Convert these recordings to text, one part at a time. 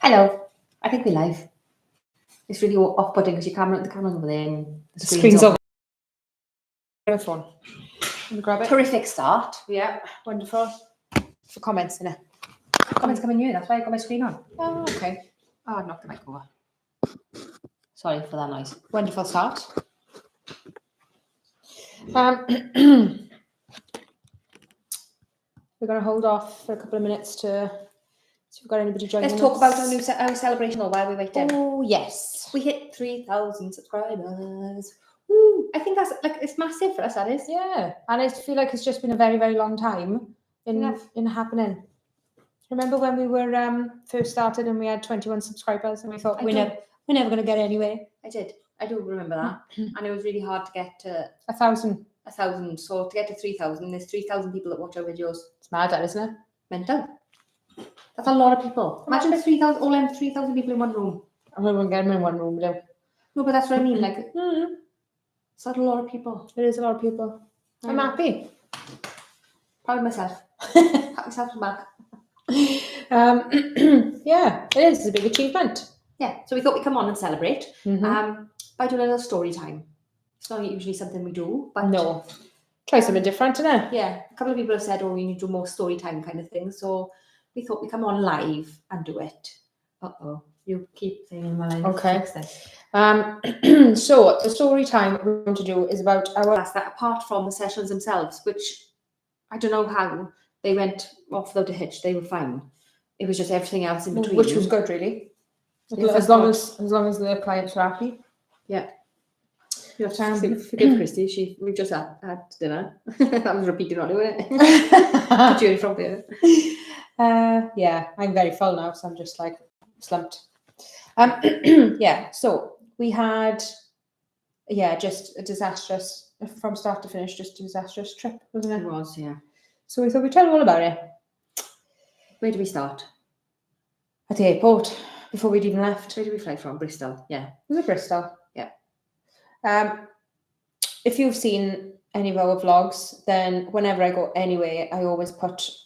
Hello. I think we're live. It's really off-putting because the camera's over there and the Screen's over. Grab a phone. Let me grab it. Terrific start. Yeah, wonderful. For comments, innit? Comments coming here. That's why I got my screen on. Oh, okay. Oh, I knocked the mic over. Sorry for that noise. Wonderful start. We're going to hold off for a couple of minutes to see if we've got anybody joining Let's us. talk about our celebration while we wait. Oh, yes. We hit 3,000 subscribers. Woo! I think that's it's massive for us. That is. Yeah, and I feel like it's just been a very, very long time in happening. Remember when we were first started and we had 21 subscribers and we thought we're never going to get anywhere. I do remember that, and it was really hard to get to 1,000. 1,000. So to get to 3,000, there's 3,000 people that watch our videos. It's mad, that isn't it? Mental. That's a lot of people. Imagine 3,000, all them 3,000 people in one room. I won't get them in one room, though. No, but that's what I mean. Like, it's not a lot of people. It is a lot of people. I'm happy. Proud of myself. Pat myself on the back. Yeah, it is. It's a big achievement. Yeah, so we thought we'd come on and celebrate by doing a little story time. It's not usually something we do, but no, try something different, innit? Yeah, a couple of people have said, "Oh, we need to do more story time kind of thing." So we thought we'd come on live and do it. You keep saying while I okay. fix this. So the story time we're going to do is about our that apart from the sessions themselves, which I don't know how they went off without a hitch. They were fine. It was just everything else in between, which was good, really. Yeah, as long as the clients were happy. Yeah. You have to forgive Christy. We just had dinner. That was repeated on, wasn't it? Put you in front of it. Yeah, I'm very full now, so I'm just like slumped. Yeah, so we had just a disastrous from start to finish, just a disastrous trip, wasn't it? It was, yeah. So we thought we'd tell you all about it. Where do we start? At the airport, before we'd even left. Where did we fly from? Bristol, yeah. Was it Bristol? Yeah. If you've seen any of our vlogs, then whenever I go anywhere, I always put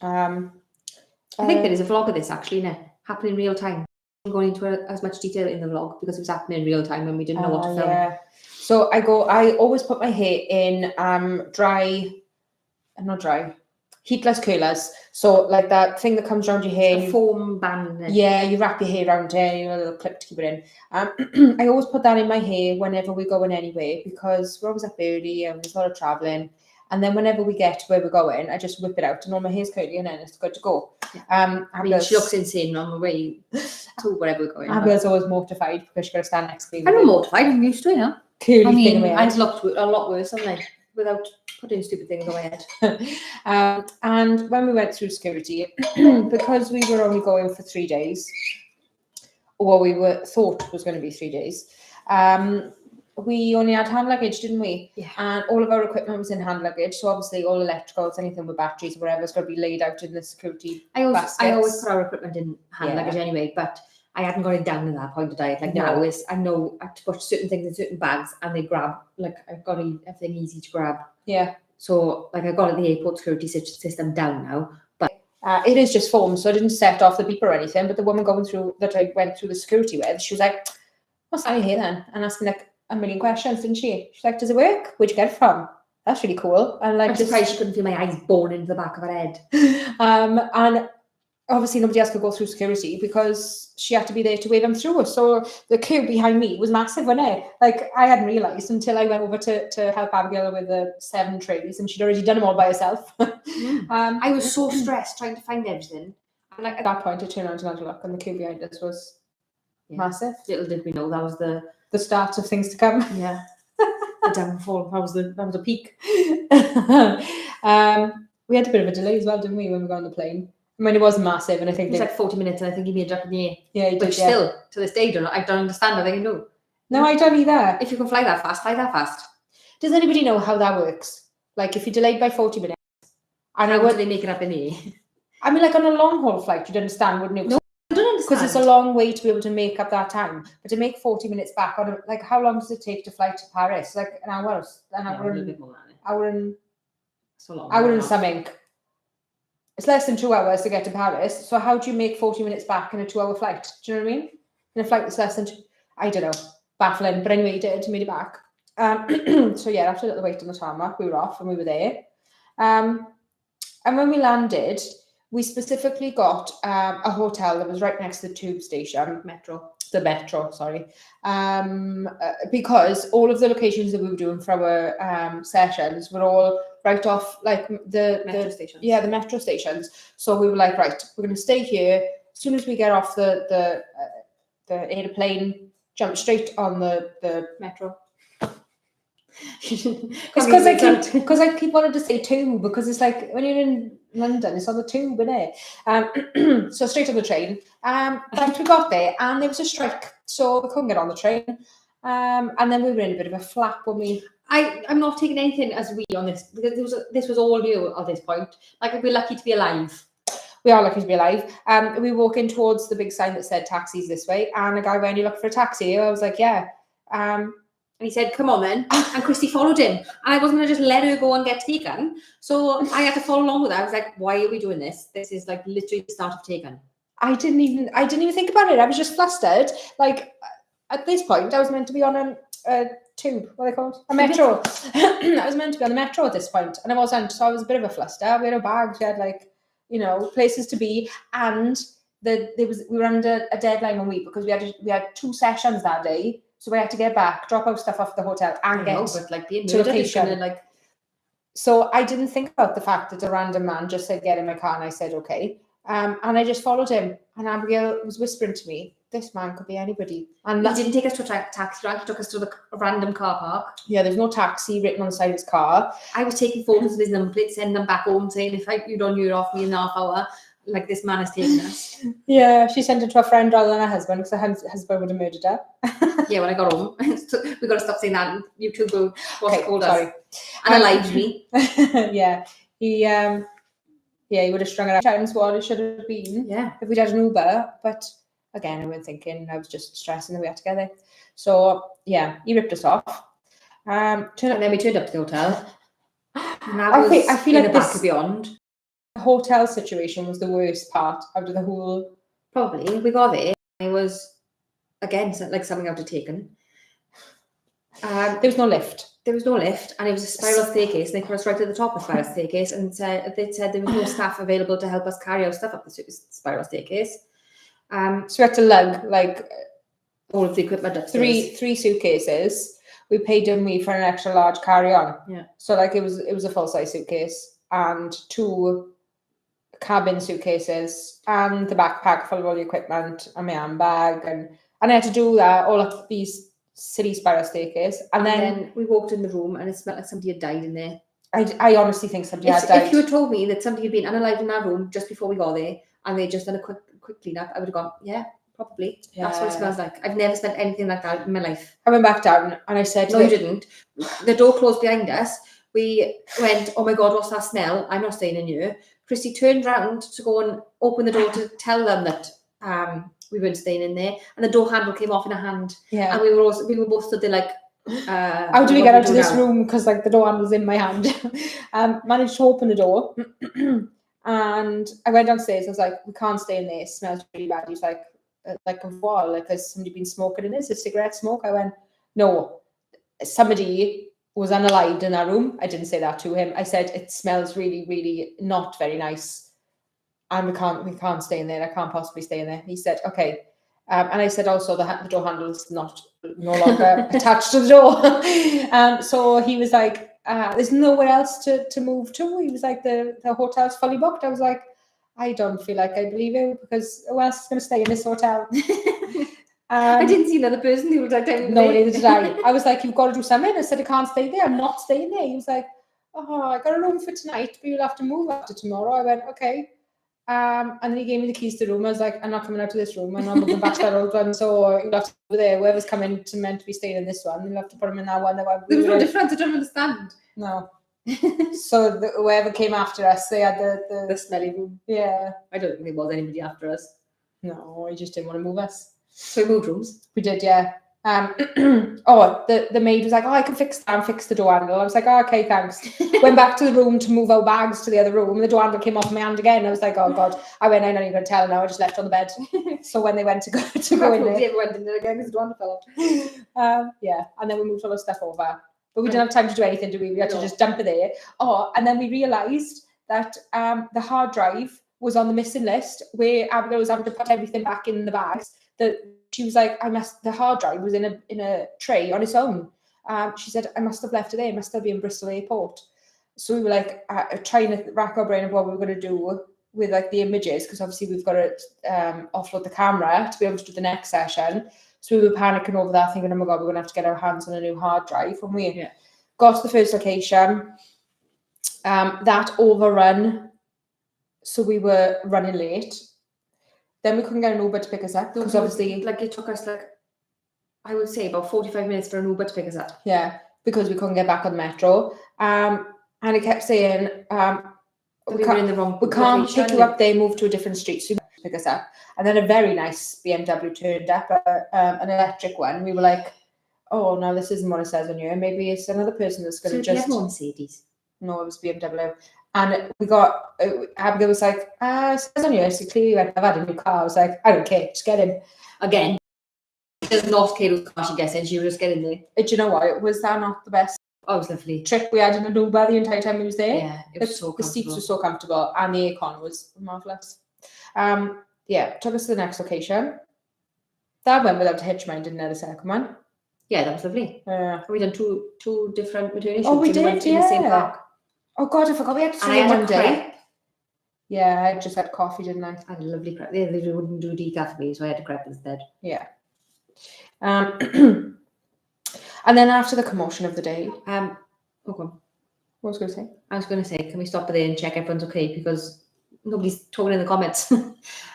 I think there is a vlog of this actually, happening in real time. I'm going into as much detail in the vlog because it was happening in real time when we didn't know what to film. Yeah. So I always put my hair in heatless curlers. So like that thing that comes around your hair. A foam band. Yeah, you wrap your hair around it, a little clip to keep it in. I always put that in my hair whenever we're going anywhere because we're always up early and there's a lot of travelling. And then whenever we get to where we're going, I just whip it out and all my hair's curly and then it's good to go. I mean, she looks insane on the way to wherever we're going. Abel's always mortified because she's got to stand next to me. I'm not mortified, I'm used to it now. Curly I mean, I've looked a lot worse, haven't I? Without putting stupid things on my head. And when we went through security, because we were only going for 3 days, or we thought was going to be 3 days, we only had hand luggage, didn't we? Yeah. And all of our equipment was in hand luggage. So obviously all electricals, anything with batteries, whatever, is going to be laid out in the security baskets. I always put our equipment in hand luggage anyway, but I hadn't got it down to that point of diet. Like now I know I have to put certain things in certain bags and they grab, like I've got everything easy to grab. Yeah. So like I got the airport security system down now. But it is just foam, so I didn't set off the beeper or anything. But the woman that I went through the security with, she was like, "What's that here then?" And asked me like a million questions, didn't she? She's like, "Does it work? Where'd you get it from? That's really cool." And like, I'm surprised she couldn't feel my eyes born into the back of her head. And obviously nobody else could go through security because she had to be there to wave them through. So the queue behind me was massive, wasn't it? Like I hadn't realised until I went over to help Abigail with the 7 trays, and she'd already done them all by herself. I was so stressed trying to find everything. And like at that point, I turned around and had a look, and the queue behind us was massive. Little did we know that was the start of things to come. Yeah, the downfall. That was a peak. We had a bit of a delay as well, didn't we, when we got on the plane? I mean, it was massive, and I think it was like 40 minutes, and I think he made it up in the air. Yeah, but still, to this day, I don't understand how they can do. No, I don't either. If you can fly that fast, fly that fast. Does anybody know how that works? Like, if you're delayed by 40 minutes, and how do they make it up in the air? I mean, like on a long haul flight, you'd understand, wouldn't you? No, I don't understand. Because it's a long way to be able to make up that time. But to make 40 minutes back, like, how long does it take to fly to Paris? Like an hour, a little bit more than it. Hour and so long. Hour and something. it's less than 2 hours to get to Paris. So how do you make 40 minutes back in a 2-hour flight? Do you know what I mean? In a flight that's less than I don't know, baffling. But anyway, he did, made it back. So yeah, after a little wait on the tarmac, we were off and we were there. And when we landed, we specifically got a hotel that was right next to the tube station. The metro, sorry. Because all of the locations that we were doing for our sessions were all right off like the Metro stations. Yeah, the metro stations. So we were like, right, we're going to stay here. As soon as we get off the airplane, jump straight on the Metro. It's because I keep wanting to say tube, because it's like when you're in London, it's on the tube, isn't it? So straight on the train. But we got there and there was a strike, so we couldn't get on the train. And then we were in a bit of a flap when we. I'm not taking anything as we on this, because this was all new at this point. Like, we're lucky to be alive. We are lucky to be alive. We walk in towards the big sign that said taxis this way, and a guy went, "You looking for a taxi?" I was like, "Yeah." And he said, "Come on then." And Christy followed him. And I wasn't going to just let her go and get taken. So I had to follow along with her. I was like, why are we doing this? This is like literally the start of Taken. I didn't even think about it. I was just flustered. Like, at this point, I was meant to be on a tube, what are they called? A metro. I was meant to be on the metro at this point, and I wasn't. So I was a bit of a fluster. We had our bags. We had, like, you know, places to be. And we were under a deadline 1 week because we had 2 sessions that day. So we had to get back, drop our stuff off at the hotel, and get to location. Like, so I didn't think about the fact that a random man just said, "Get in my car," and I said, "Okay." And I just followed him. And Abigail was whispering to me, "This man could be anybody." And he didn't take us to a taxi rank, he took us to the random car park. Yeah, there's no taxi written on the side of his car. I was taking photos of his number plate, sending them back home, saying, "If you don't hear off me in a half hour, like, this man has taken us." Yeah, she sent it to her friend rather than her husband, because her husband would have murdered her. Yeah, when I got home. We got to stop saying that. YouTube will called sorry. us. And alive me. Yeah. He would have strung it out times what it should have been. Yeah. If we'd had an Uber. But again, I wasn't thinking. I was just stressing that we had to get there. So yeah, he ripped us off. And then we turned up to the hotel. And I feel like the back of beyond. The hotel situation was the worst part out of the whole. Probably. We got there. It was, again, like something out of Taken. There was no lift. And it was a spiral staircase. They put us right at the top of the spiral staircase, and they said there was no staff available to help us carry our stuff up the spiral staircase. So we had to lug like all of the equipment upstairs. Three suitcases. We paid Dummy for an extra large carry-on. Yeah. So like it was a full-size suitcase and 2 cabin suitcases and the backpack full of all the equipment and my handbag, and I had to do that all up these silly spiral staircase, and then we walked in the room and it smelled like somebody had died in there. I honestly think somebody had died. If you had told me that somebody had been unalived in that room just before we got there and they just done a quick clean up, I would have gone, yeah, probably. Yeah. That's what it smells like. I've never smelled anything like that in my life. I went back down and I said, "No, you didn't." The door closed behind us. We went, "Oh my God, what's that smell? I'm not staying in here." Christy turned round to go and open the door to tell them that we weren't staying in there, and the door handle came off in a hand. Yeah. And we were both stood there like, how do we get out of this room? Because like the door handle's in my hand. Managed to open the door, and I went downstairs. I was like, "We can't stay in there. It smells really bad." He's like a wall. Like, has somebody been smoking in this? A cigarette smoke? I went, "No, somebody was unalived in that room." I didn't say that to him. I said, "It smells really, really not very nice, and we can't stay in there. I can't possibly stay in there." He said, "Okay." And I said also the door handle is no longer attached to the door. So he was like, "There's nowhere else to move to." He was like, the hotel's fully booked. I was like, "I don't feel like I believe you, because who else is going to stay in this hotel?" I didn't see another person who was like, "No, neither did I." I was like, "You've got to do something." I said, "I can't stay there. I'm not staying there." He was like, "Oh, I got a room for tonight, but you'll have to move after tomorrow." I went, "Okay." And then he gave me the keys to the room. I was like, "I'm not coming out to this room. I'm not moving back to that old one. So you'll have to go there. Whoever's coming to meant to be staying in this one, you'll have to put him in that one." There was no difference. I don't understand. No. So whoever came after us, they had the smelly room. Yeah. I don't think there was anybody after us. No, he just didn't want to move us. So we moved rooms. We did, yeah. The maid was like, oh, I can fix that and fix the door handle. I was like, oh, okay, thanks. Went back to the room to move our bags to the other room. The door handle came off my hand again. I was like, oh God. I went, I'm not even going to tell her now. I just left it on the bed. So when they went to go in there, went in there again because the door handle fell off. yeah, and then we moved all our stuff over. But we didn't have time to do anything, do we? We had to just dump it there. Oh, and then we realised that the hard drive was on the missing list where Abigail was having to put everything back in the bags. That she was like, the hard drive was in a tray on its own. She said, I must have left it there. It must still be in Bristol Airport. So we were like trying to rack our brain of what we were going to do with like the images, because obviously we've got to offload the camera to be able to do the next session. So we were panicking over that, thinking, oh my God, we're going to have to get our hands on a new hard drive. When we got to the first location, that overrun, so we were running late. Then we couldn't get an Uber to pick us up because obviously, like, it took us like, I would say about 45 minutes for an Uber to pick us up. Yeah, because we couldn't get back on the metro. And it kept saying, we can't pick you up there, move to a different street. So you pick us up. And then a very nice BMW turned up, an electric one. We were like, oh no, this isn't what it says on here. Maybe it's another person that's going to just. You have Mercedes? No, it was BMW. And we got, Abigail was like, it says on here, so clearly I've had a new car. I was like, I don't care, just get in. Again, she does not care whose car she gets in, she will just get in there. Do you know what? Was that not the best? Oh, it was lovely. Trick we had in an Uber the entire time we was there. Yeah, it was so comfortable. The seats were so comfortable and the aircon was marvellous. Took us to the next location. That went without a hitch, mine didn't have the second one. Yeah, that was lovely. We done two different maternity shoots. Oh, we did, in the same park. Oh God, I forgot we had to And I had a crepe. Yeah, I just had coffee, didn't I? I had a lovely crepe. They wouldn't do decaf for me, so I had a crepe instead. Yeah. And then after the commotion of the day, What was I going to say? I was going to say, can we stop there and check everyone's okay, because nobody's talking in the comments. I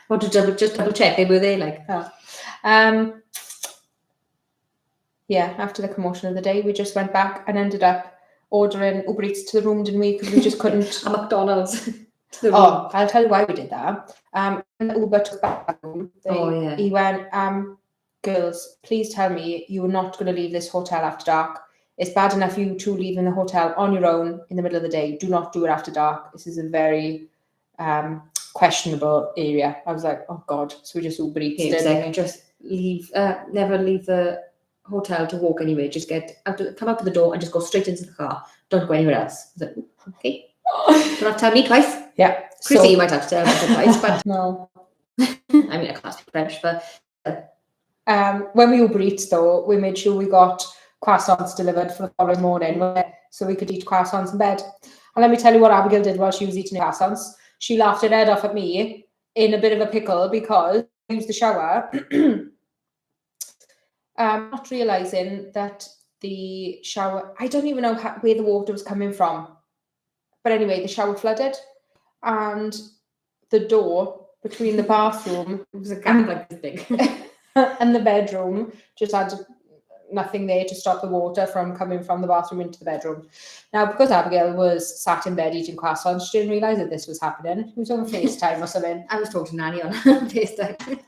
want to double check they were there, like. After the commotion of the day, we just went back and ended up ordering Uber Eats to the room, didn't we? Because we just couldn't. A McDonald's to the room. Oh, I'll tell you why we did that. When the Uber took back home, he went, girls, please tell me you were not going to leave this hotel after dark. It's bad enough you two leaving the hotel on your own in the middle of the day. Do not do it after dark. This is a very questionable area. I was like, oh God. So we just Uber Eats. Just leave, never leave the hotel to walk anywhere. Just come out of the door and just go straight into the car. Don't go anywhere else. I was like, okay. Don't have to tell me twice. Yeah. Chrissy, you might have to tell me twice, but no. I mean, I can't speak French, but when we Uber Eats though, we made sure we got croissants delivered for the following morning, so we could eat croissants in bed. And let me tell you what Abigail did while she was eating croissants. She laughed her head off at me in a bit of a pickle because I used the shower. Not realising that the shower, I don't even know where the water was coming from. But anyway, the shower flooded and the door between the bathroom, it was a gap like this big, and the bedroom just had nothing there to stop the water from coming from the bathroom into the bedroom. Now, because Abigail was sat in bed eating croissants, she didn't realise that this was happening. It was on FaceTime or something. I was talking to Nanny on FaceTime.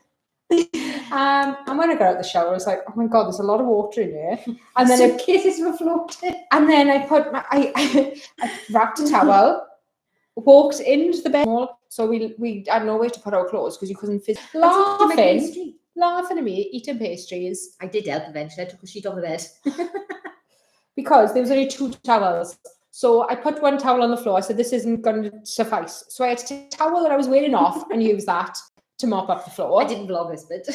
And when I got out of the shower, I was like, oh my God, there's a lot of water in here. And then suitcases were floating. And then I put I wrapped a towel, walked into the bed, so we had nowhere to put our clothes because you couldn't physically laughing at me, eating pastries. I did help eventually. I took a sheet off the bed. Because there was only 2 towels. So I put one towel on the floor. I said, this isn't going to suffice. So I had to take a towel that I was wearing off and use that to mop up the floor. I didn't vlog this bit.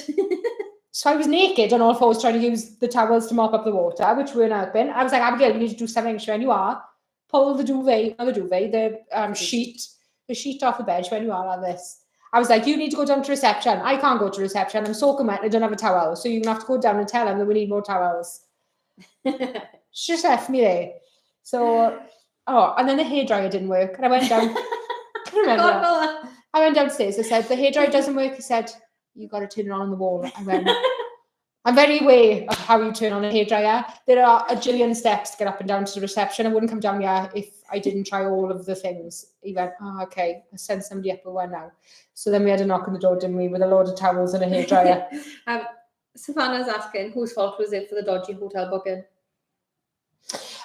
So I was naked on all fours trying to use the towels to mop up the water, which weren't helping. I was like, Abigail, you need to do something extra. And you are. Pull the duvet, the sheet off the bed when you are like this. I was like, you need to go down to reception. I can't go to reception. I'm soaking wet. I don't have a towel. So you're going to have to go down and tell them that we need more towels. She just left me there. So, and then the hairdryer didn't work. And I went down. I remember. I went downstairs. I said, the hairdryer doesn't work. He said, you got to turn it on the wall. I went, I'm very aware of how you turn on a hairdryer. There are a jillion steps to get up and down to the reception. I wouldn't come down here if I didn't try all of the things. He went, okay, I'll send somebody up with one now. So then we had a knock on the door, didn't we, with a load of towels and a hairdryer. Savannah's asking, whose fault was it for the dodgy hotel booking?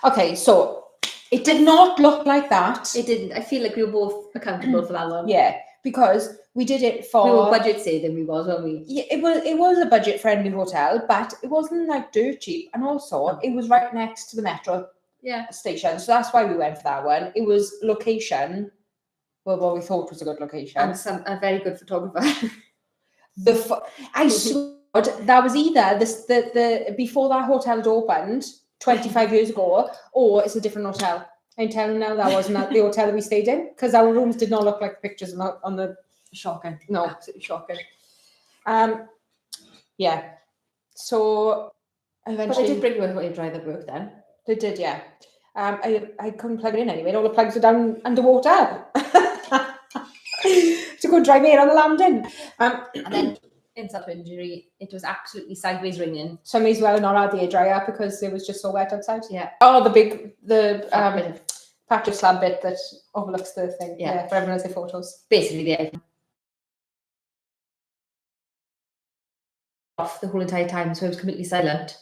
Okay, so it did not look like that. It didn't. I feel like we were both accountable for that one. Yeah, because we did it for. We were budget saving, we was, weren't we? Yeah, it was a budget friendly hotel, but it wasn't like dirt cheap, and also it was right next to the metro station, so that's why we went for that one. It was location, well, what we thought was a good location, and a very good photographer. I swear that was either the before that hotel had opened 25 years ago, or it's a different hotel. I'm telling you now, that wasn't the hotel that we stayed in, because our rooms did not look like pictures on the. Shocking. No, absolutely shocking. Yeah. So eventually, but they did bring you a hair dryer that worked then. They did, yeah. I couldn't plug it in anyway. All the plugs were down underwater. To go dry me on the landing. And then insult to injury, it was absolutely sideways raining. So I may as well not had the hair dryer because it was just so wet outside. Yeah. Oh, the patch of slab bit that overlooks the thing. Yeah. For everyone has their photos. Basically, the off the whole entire time, so it was completely silent.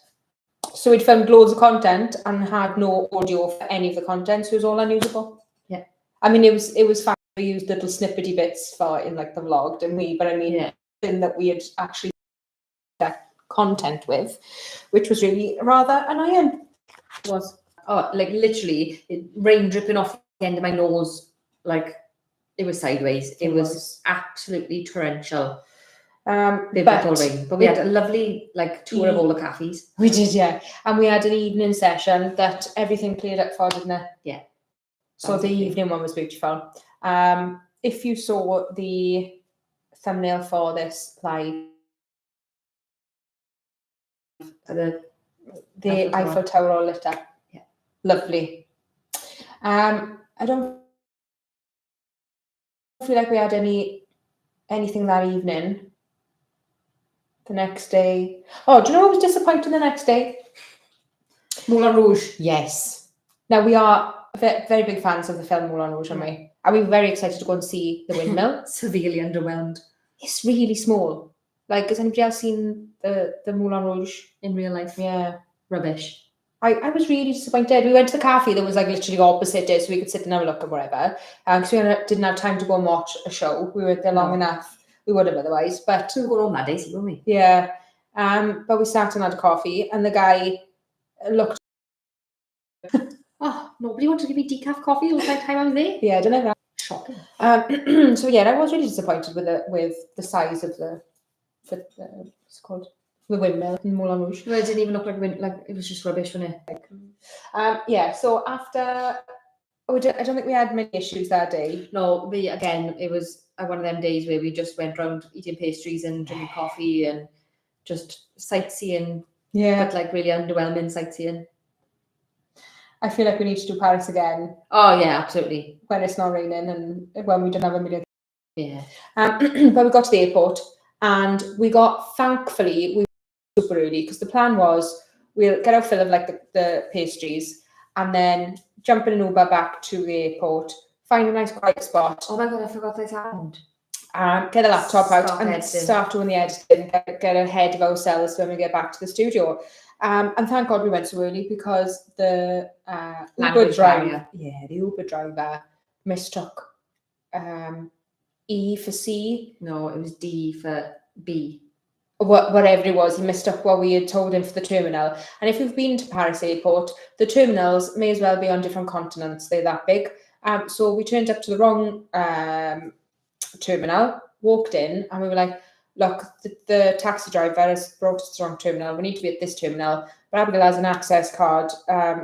So we'd filmed loads of content and had no audio for any of the content, so it was all unusable. Yeah. I mean, it was fun. We used little snippety bits for in like the vlog, didn't we? But I mean, thing that we had actually that content with, which was really rather annoying. It was. Oh, like literally, rain dripping off the end of my nose, like it was sideways. It was absolutely torrential. Biblical rain, but we had a lovely tour of all the cafes. We did, yeah, and we had an evening session that everything cleared up for, didn't it? Yeah. So the evening one was beautiful. If you saw the thumbnail for this live, the Eiffel Tower all lit up. Yeah, lovely. I don't feel like we had anything that evening. The next day. Oh, do you know what was disappointing the next day? Moulin Rouge. Yes. Now, we are very big fans of the film Moulin Rouge, aren't we? And we were very excited to go and see the windmill. Severely underwhelmed. It's really small. Like, has anybody else seen the Moulin Rouge? In real life? Yeah. Rubbish. I was really disappointed. We went to the cafe that was literally opposite it, so we could sit and have a look or whatever. Because we didn't have time to go and watch a show. We were there long enough. We would have otherwise, but we were going on that day, weren't we? Yeah. But we sat and had a coffee, and the guy looked. Oh, nobody wanted to give me decaf coffee all the time I was there. Yeah, I don't know. Shocking. So yeah, I was really disappointed with the size of what's it called, the windmill in Moulin Rouge. Well, it didn't even look like it was just rubbish, wasn't it? Yeah. So after. I don't think we had many issues that day. No, it was one of them days where we just went around eating pastries and drinking coffee and just sightseeing. Yeah. But really underwhelming sightseeing. I feel like we need to do Paris again. Oh yeah, absolutely. When it's not raining and when we don't have a million. Yeah. But we got to the airport and thankfully we were super early because the plan was we'll get our fill of the pastries and then jump in an Uber back to the airport, find a nice quiet spot. Oh my God, I forgot this happened. Get a laptop out and start doing the editing, get ahead of ourselves when we get back to the studio. And thank God we went so early because the Uber driver mistook E for C. No, it was D for B. Whatever it was, he mistook what we had told him for the terminal. And if you've been to Paris airport, the terminals may as well be on different continents. They're that big. So we turned up to the wrong terminal, walked in, and we were like, look, the taxi driver has brought us to the wrong terminal. We need to be at this terminal. But Abigail has an access card.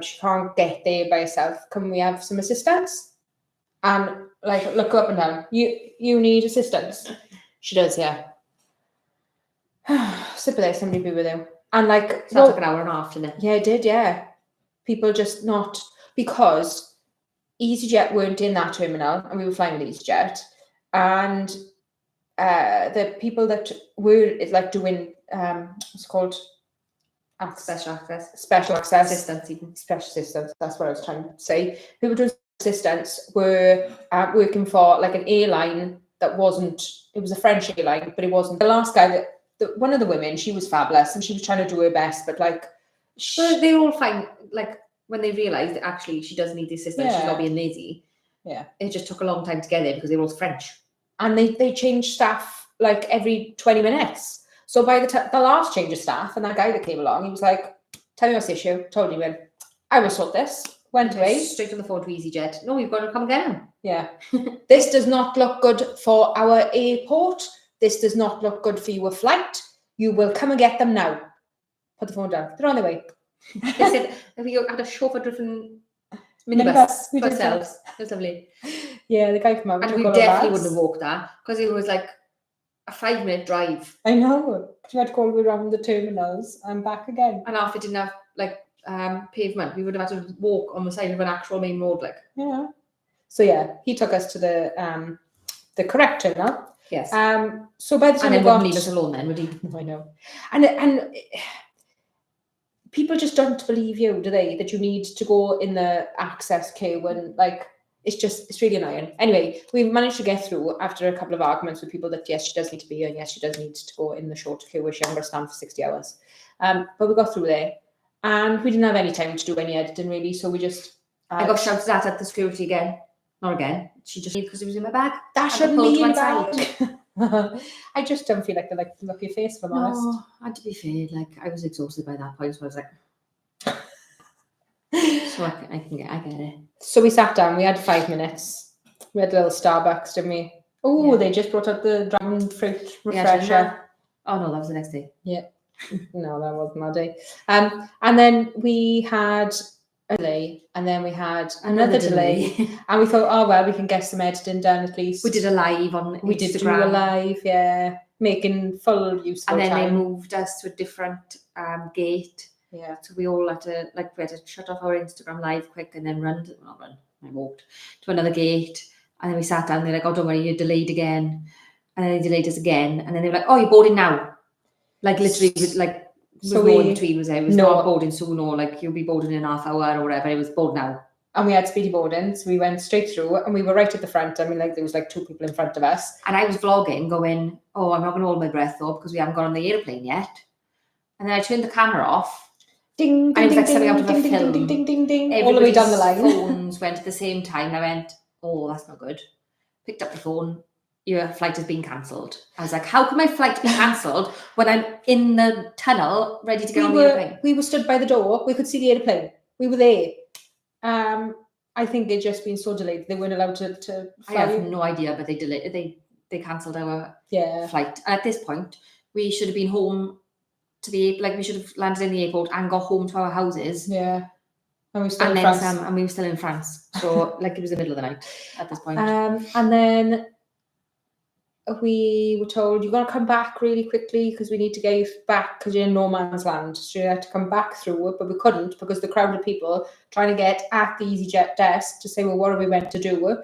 She can't get there by herself. Can we have some assistance? And look up and down. You need assistance? She does, yeah. Sit there, somebody be with you. And it took an hour and a half, didn't it? Yeah, it did, yeah. People just not, because EasyJet weren't in that terminal and we were flying with EasyJet. And the people that were doing what's called special access assistance, even special assistance, that's what I was trying to say. People doing assistance were working for an airline that wasn't, it was a French airline, but it wasn't. The last guy that one of the women, she was fabulous and she was trying to do her best, but like, Well, they're all fine. Like when they realised that actually she does need the assistance, she's Yeah. not being lazy. Yeah. It just took a long time to get there because they were all French. And they changed staff like every 20 minutes. So by the last change of staff, and that guy that came along, he was like, "Tell me what's the issue." Told him, "I will sort this." Went away. Straight on the phone to EasyJet. No, you've got to come get him. Yeah. This does not look good for our airport. This does not look good for your flight. You will come and get them now. Put the phone down. They're on their way. They said we had a chauffeur-driven minibus Minibus, we to did ourselves. It was lovely. Yeah, the guy came out. And took we all our definitely bags. wouldn't have walked that because it was like a 5-minute drive. I know. You had to go all the way around the terminals and back again. And if it didn't have like pavement, we would have had to walk on the side of an actual main road, like. Yeah. So yeah, he took us to the correct terminal. Yes. So by the time and then we got, wouldn't leave us alone then, would he? I know. And people just don't believe you, do they? That you need to go in the access queue and like it's really annoying. Anyway, we managed to get through after a couple of arguments with people that yes, she does need to be here and yes, she does need to go in the short queue where she ain't going to stand for 60 hours. But we got through there and we didn't have any time to do any editing really, so we just I got shouted at the security again. Not again. She just because it was in my bag. That shouldn't be in bag. I just don't feel like they like to look at your face, if I'm honest. No, and to be fair, like I was exhausted by that point, so I was like, so I get it. So we sat down. We had 5 minutes. We had a little Starbucks, didn't we? Oh, Yeah. They just brought out the dragon fruit Yeah, refresher. oh no, that was the next day. Yeah. No, that wasn't that day. And then we had a delay, and then we had another delay. And we thought, oh well, we can get some editing done at least. We did a live on We Instagram. did do a live, yeah, making full use of and then time. they moved us to a different gate. Yeah. So we all had to shut off our Instagram live quick and then I walked to another gate, and then we sat down. They're like, "Oh, don't worry, you're delayed again," and then they delayed us again, and then they were like, "Oh, you're boarding now," like literally, like. So no in between was there. It was No. not boarding soon or like you'll be boarding in half hour or whatever. It was board now. And we had speedy boarding, so we went straight through, and we were right at the front. I mean, like there was like 2 people in front of us. And I was vlogging, going, "Oh, I'm not going to hold my breath though because we haven't got on the airplane yet." And then I turned the camera off. Ding, I ding, was ding, like stepping out ding, of a ding, ding, film. ding, ding, ding, ding, all the way down the line. Phones went at the same time. I went, "Oh, that's not good." Picked up the phone. Your flight has been cancelled. I was like, "How can my flight be cancelled when I'm in the tunnel ready to get on the airplane?" We were stood by the door. We could see the airplane. We were there. I think they'd just been so delayed they weren't allowed to fly. I have no idea, but they delayed. They cancelled our flight. And at this point, we should have been home to we should have landed in the airport and got home to our houses. Yeah. And we were still and in then France. some, and we were still in France. So like it was the middle of the night at this point. And then we were told, "You're going to come back really quickly because we need to get you back because you're in no man's land." So you had to come back through it, but we couldn't because the crowd of people trying to get at the EasyJet desk to say, well, what are we meant to do?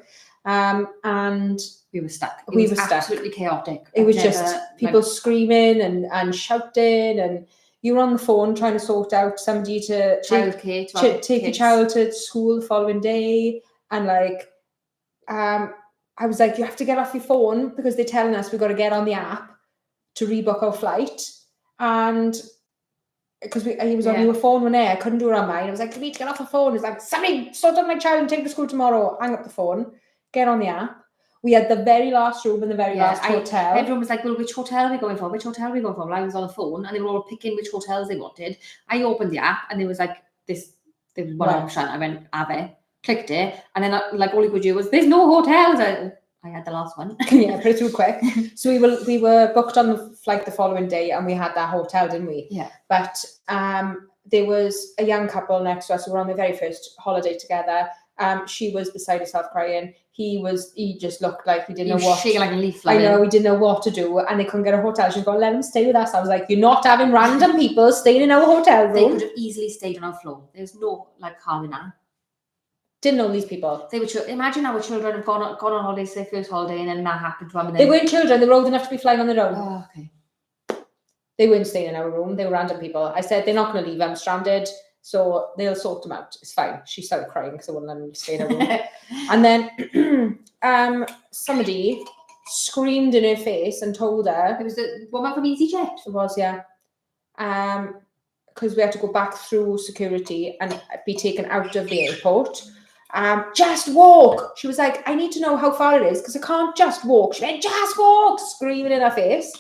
And we were stuck. We were absolutely chaotic. It was just people screaming and shouting, and you were on the phone trying to sort out somebody to take your child to school the following day, and like I was like, "You have to get off your phone because they're telling us we've got to get on the app to rebook our flight." And because he was on your phone when I couldn't do it on mine. I was like, "You need to get off the phone." It's like, "Somebody sort out my child and take her to school tomorrow." Hang up the phone, get on the app. We had the very last room in the very last hotel. Everyone was like, "Well, which hotel are we going for? Which hotel are we going for?" Well, I was on the phone and they were all picking which hotels they wanted. I opened the app and there was like this. There was one option. I went, "Ave." Clicked it, and then like all you could do was, "There's no hotels." I had the last one. Yeah, pretty too quick. So we were booked on the flight the following day, and we had that hotel, didn't we? Yeah. But there was a young couple next to us who were on their very first holiday together. She was beside herself crying. He just looked like he didn't know what. Shaking like a leaf. I know, he didn't know what to do, and they couldn't get a hotel. She's going, "Let them stay with us." I was like, "You're not having random people staying in our hotel room." They could have easily stayed on our floor. There's no like harm in that. Didn't know these people. They were imagine our children have gone on holidays, their first holiday, and then that happened to them. And They weren't children. They were old enough to be flying on their own. Oh, okay. They weren't staying in our room. They were random people. I said, "They're not going to leave them stranded, so they'll sort them out. It's fine." She started crying because I wouldn't let them stay in her room. And then somebody screamed in her face and told her It was the woman from EasyJet. it was, yeah. Because we had to go back through security and be taken out of the airport. Just walk. She was like, I need to know how far it is because I can't just walk. She went, just walk, screaming in her face.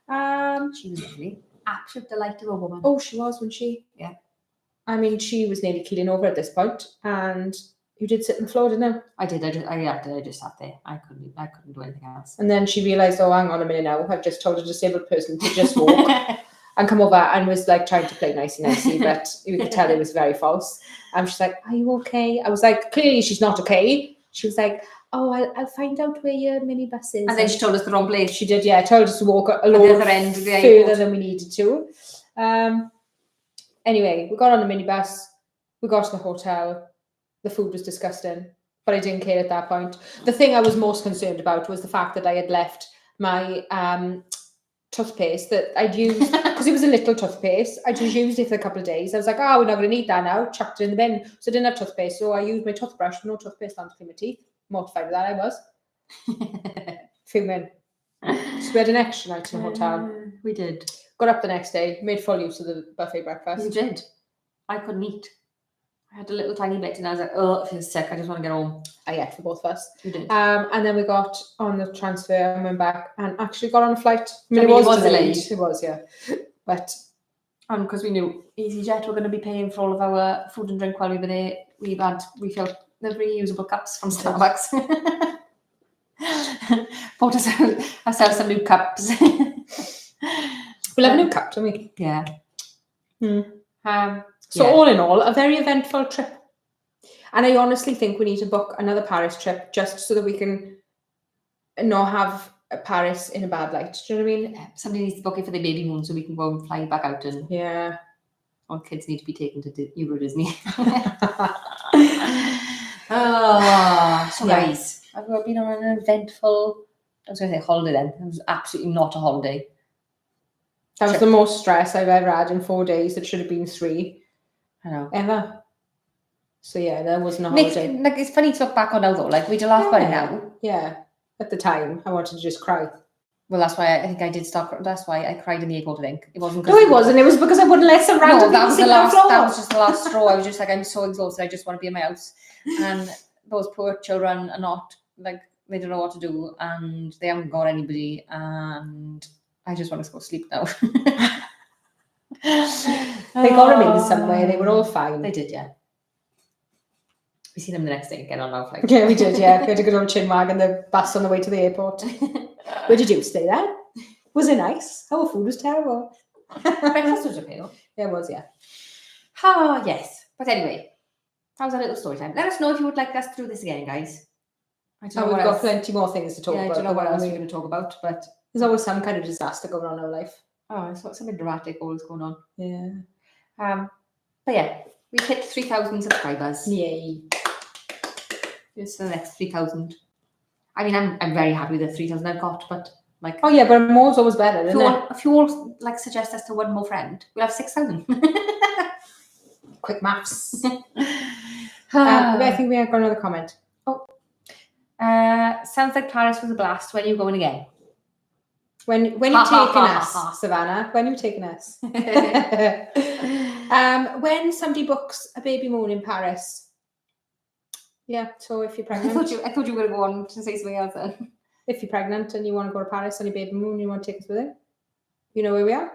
She was lovely. Absolute delight of a woman. Oh, she was, wasn't she? Yeah. I mean, she was nearly keeling over at this point, and you did sit on the floor, didn't you? I did. I just sat there. I couldn't do anything else. And then she realised, oh, hang on a minute now. I've just told a disabled person to just walk and come over, and was like trying to play nicey, but you could tell it was very false. And she's like, are you okay? I was like, clearly she's not okay. She was like, oh, I'll find out where your minibus is. And then she told us the wrong place. She did, yeah. Told us to walk a the lot other end of the further airport. than we needed to. Anyway, we got on the minibus. We got to the hotel. The food was disgusting, but I didn't care at that point. The thing I was most concerned about was the fact that I had left my toothpaste that I'd used, because it was a little toothpaste. I just used it for a couple of days. I was like, oh, we're not going to need that now. Chucked it in the bin. So I didn't have toothpaste. So I used my toothbrush, no toothpaste on to clean my teeth. Mortified with that, I was. Fuming. So we had an extra night in the hotel. We did. Got up the next day, made full use of the buffet breakfast. You did. I couldn't eat. I had a little tiny bit and I was like, oh, I feel sick. I just want to get home. I ate for both of us. You did. And then we got on the transfer and went back and actually got on a flight. I mean, it was delayed. It was, yeah. But because we knew EasyJet were going to be paying for all of our food and drink while we were there, we refilled the reusable cups from Starbucks. Bought ourselves some new cups. We'll have a new cup, don't we? Yeah. So all in all, a very eventful trip. And I honestly think we need to book another Paris trip just so that we can not have Paris in a bad light. Do you know what I mean? Yeah. Somebody needs to book it for the baby moon so we can go and fly back out, and yeah, all kids need to be taken to Euro Disney. Guys, I've been on an eventful, I was going to say holiday then. It was absolutely not a holiday. That was the most stress I've ever had in 4 days. It should have been 3. I know. Ever. So yeah, that wasn't a holiday. Like, it's funny to look back on now though. Like, we do laugh about it now. Yeah. At the time, I wanted to just cry. Well, that's why I think I did stop. That's why I cried in the airport, I think. It wasn't. No, it wasn't. It was because I wouldn't let some random that was the people last. on the floor. That was just the last straw. I was just like, I'm so exhausted. I just want to be in my house. And those poor children are not, like, they don't know what to do, and they haven't got anybody, and I just want to go sleep now. They got them in somewhere. They were all fine. They did, yeah. We see them the next day. Get on our flight. Yeah, we did. Yeah, we had to go on Chinwag and the bus on the way to the airport. Where did you stay then? Was it nice? Our food was terrible. Breakfast was okay though. Yeah, it was, yeah. Ah, yes. But anyway, that was a little story time. Let us know if you would like us to do this again, guys. I don't know we've what got else. plenty more things to talk about. I don't know what else we're going to talk about, but there's always some kind of disaster going on in our life. Oh, it's got something dramatic always going on. Yeah. But yeah, we hit 3,000 subscribers. Yay. It's the next 3,000. I mean, I'm very happy with the 3,000 I've got, but like, oh yeah, but more's always better, isn't it? If you all like suggest us to one more friend, we'll have 6,000. Quick maths. I think we have got another comment. Oh, sounds like Paris was a blast. When are you going again? When you taking us, Savannah? When you taking us? When somebody books a baby moon in Paris. Yeah, so if you're pregnant. I thought you were going to go on to say something else then. If you're pregnant and you want to go to Paris on your baby moon, you want to take us with you, you know where we are?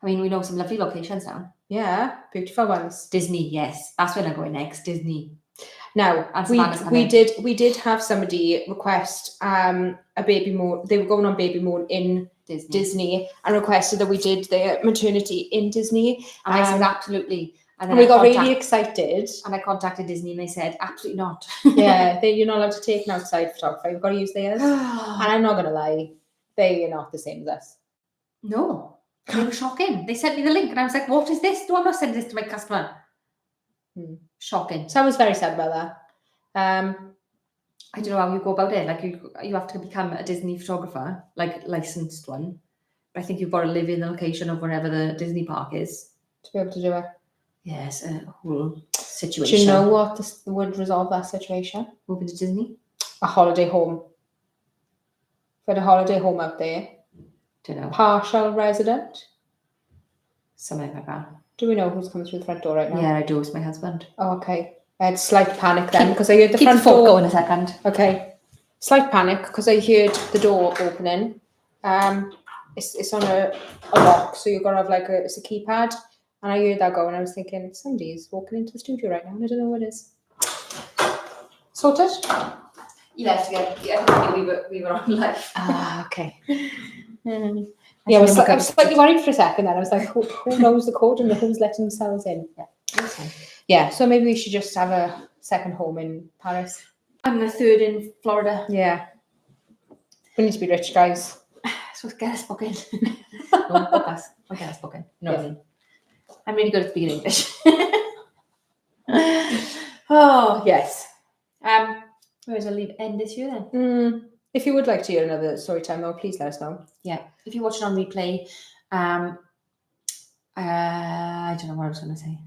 I mean, we know some lovely locations now. Yeah, beautiful ones. Disney, yes. That's where I'm going next, Disney. Now, we did have somebody request a baby moon. They were going on baby moon in Disney and requested that we did their maternity in Disney. And I said, absolutely. And then we got really excited. And I contacted Disney and they said, absolutely not. Yeah, you're not allowed to take an outside photographer. You've got to use theirs. And I'm not going to lie, they are not the same as us. No, they were shocking. They sent me the link and I was like, what is this? No, I'm not sending this to my customer. Shocking. So I was very sad about that. I don't know how you go about it. Like you have to become a Disney photographer, like licensed one. But I think you've got to live in the location of wherever the Disney park is to be able to do it. Yes, a whole situation. Do you know what would resolve that situation? Moving to Disney? A holiday home. If you had a holiday home out there, Don't know. partial resident. Something like that. Do we know who's coming through the front door right now? Yeah, I do. It's my husband. Oh, okay. I had slight panic then because I heard the Keep front the fork door. going a second. Okay. Slight panic because I heard the door opening. It's on a lock, so you've got to have like it's a keypad. And I heard that go, and I was thinking somebody's walking into the studio right now, and I don't know what it is. Sorted? You left again. Yeah, we were on live. Ah, okay. Mm. Yeah, I was slightly worried for a second then. I was like, who knows the code and who's letting themselves in? Yeah, that's fine. Yeah, so maybe we should just have a second home in Paris. And the third in Florida. Yeah. We need to be rich, guys. So get us booking. No, book us. Or get us booking. No, Yeah. I'm really good at speaking English. Oh, yes. Where is I end this year then? If you would like to hear another story time, though, please let us know. Yeah. If you watch it on replay, I don't know what I was going to say.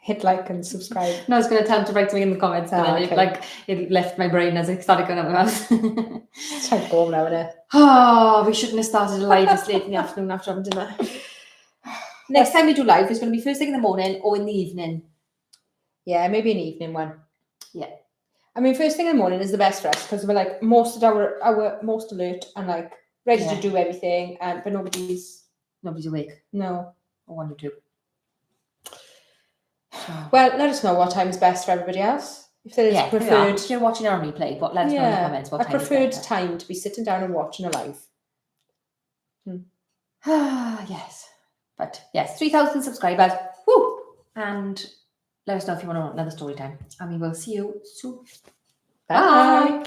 Hit like and subscribe. No, I was going to tell him to write something in the comments, but then okay. it left my brain as I started going out. It's time to go home now, innit? Oh, we shouldn't have started a live this late in the afternoon after having dinner. Next time we do live, it's going to be first thing in the morning or in the evening. Yeah, maybe an evening one. Yeah. I mean, first thing in the morning is the best for us because we're like most alert and like ready to do everything, but nobody's awake. No. I want to. Well, let us know what time is best for everybody else. If there is preferred. If you're watching it on replay, but let us know in the comments what time is preferred better. time to be sitting down and watching a live. Yes. But yes, 3,000 subscribers. Woo! And let us know if you want another story time. And we will see you soon. Bye.